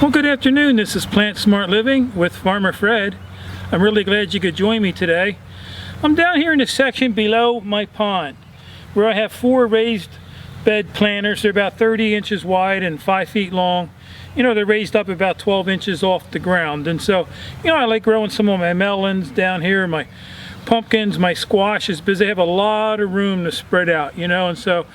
Well, good afternoon. This is Plant Smart Living with Farmer Fred. I'm really glad you could join me today. I'm down here in the section below my pond where I have 4 raised bed planters. They're about 30 inches wide and 5 feet long. You know, they're raised up about 12 inches off the ground. And so, you know, I like growing some of my melons down here, my pumpkins, my squashes, because they have a lot of room to spread out, you know. And so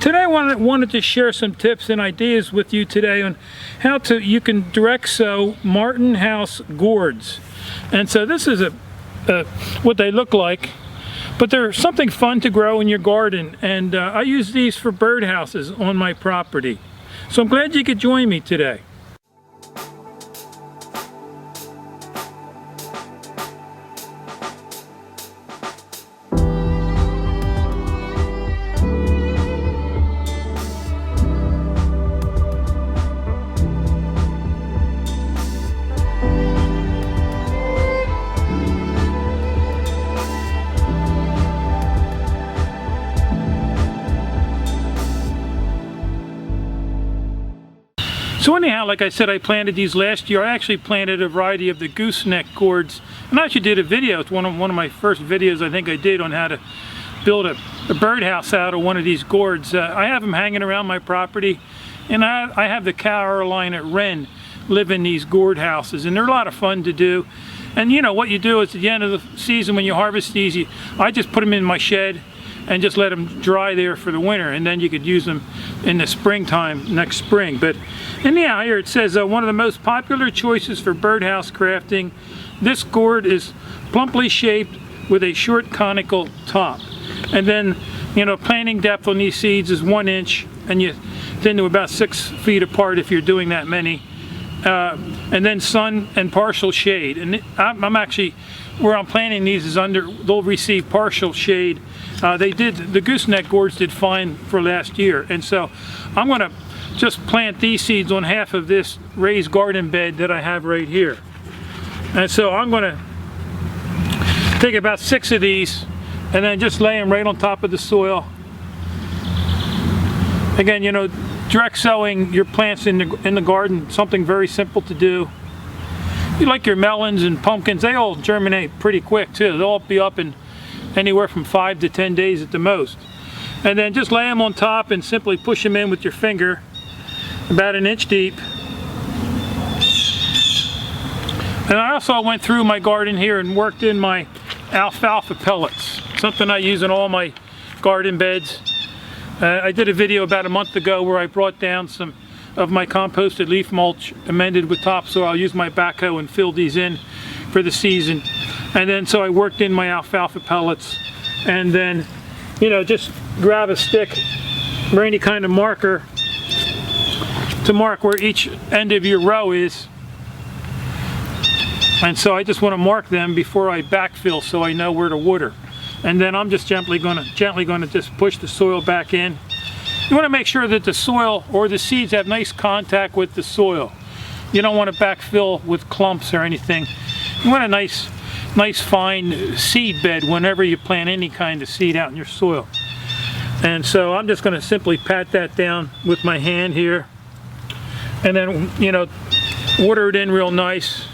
today I wanted to share some tips and ideas with you today on how you can direct sow Martin House gourds. And so this is what they look like, but they're something fun to grow in your garden, and I use these for birdhouses on my property. So I'm glad you could join me today. So anyhow, like I said, I planted these last year. I actually planted a variety of the gooseneck gourds, and I actually did a video. It's one of my first videos I think I did on how to build a birdhouse out of one of these gourds. I have them hanging around my property, and I have the Carolina wren live in these gourd houses, and they're a lot of fun to do. And you know what you do is at the end of the season when you harvest these, I just put them in my shed and just let them dry there for the winter, and then you could use them in the springtime next spring. But anyhow, here it says one of the most popular choices for birdhouse crafting. This gourd is plumply shaped with a short conical top, and then, you know, planting depth on these seeds is 1 inch, and you tend to about 6 feet apart if you're doing that many. And then sun and partial shade, and I'm actually, where I'm planting these is they'll receive partial shade. The gooseneck gourds did fine for last year, and so I'm going to just plant these seeds on half of this raised garden bed that I have right here. And so I'm going to take about 6 of these and then just lay them right on top of the soil. Again, you know, direct sowing your plants in the garden, something very simple to do. You like your melons and pumpkins, they all germinate pretty quick too. They'll all be up in anywhere from 5 to 10 days at the most. And then just lay them on top and simply push them in with your finger about 1 inch deep. And I also went through my garden here and worked in my alfalfa pellets, something I use in all my garden beds. I did a video about a month ago where I brought down some of my composted leaf mulch amended with topsoil. I'll use my backhoe and fill these in for the season. And then so I worked in my alfalfa pellets, and then, you know, just grab a stick or any kind of marker to mark where each end of your row is. And so I just want to mark them before I backfill so I know where to water. And then I'm just gently going to just push the soil back in. You want to make sure that the soil or the seeds have nice contact with the soil. You don't want to backfill with clumps or anything. You want a nice fine seed bed whenever you plant any kind of seed out in your soil. And so I'm just going to simply pat that down with my hand here, and then, you know, water it in real nice.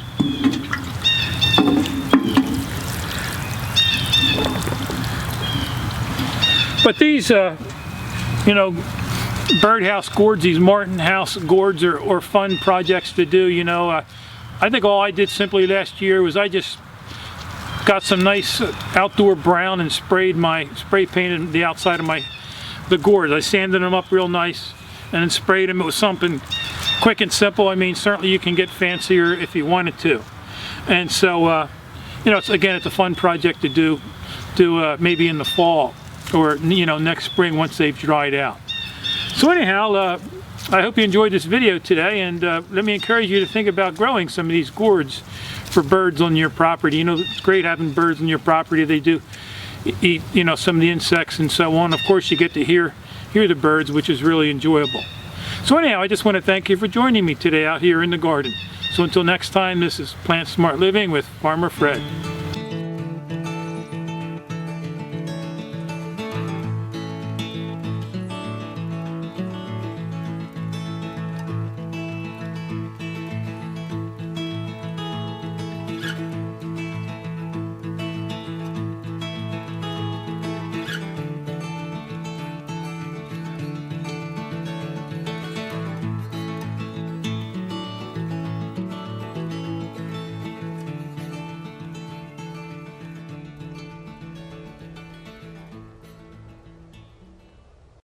But these, you know, birdhouse gourds, these Martin House gourds are fun projects to do. You know, I think all I did simply last year was I just got some nice outdoor brown and spray painted the outside of the gourds. I sanded them up real nice and then sprayed them. It was something quick and simple. I mean, certainly you can get fancier if you wanted to. And so, you know, it's a fun project to do maybe in the fall, or, you know, next spring once they've dried out. So anyhow, I hope you enjoyed this video today, and let me encourage you to think about growing some of these gourds for birds on your property. You know, it's great having birds on your property. They do eat, you know, some of the insects and so on. Of course, you get to hear the birds, which is really enjoyable. So anyhow, I just want to thank you for joining me today out here in the garden. So until next time, this is Plant Smart Living with Farmer Fred.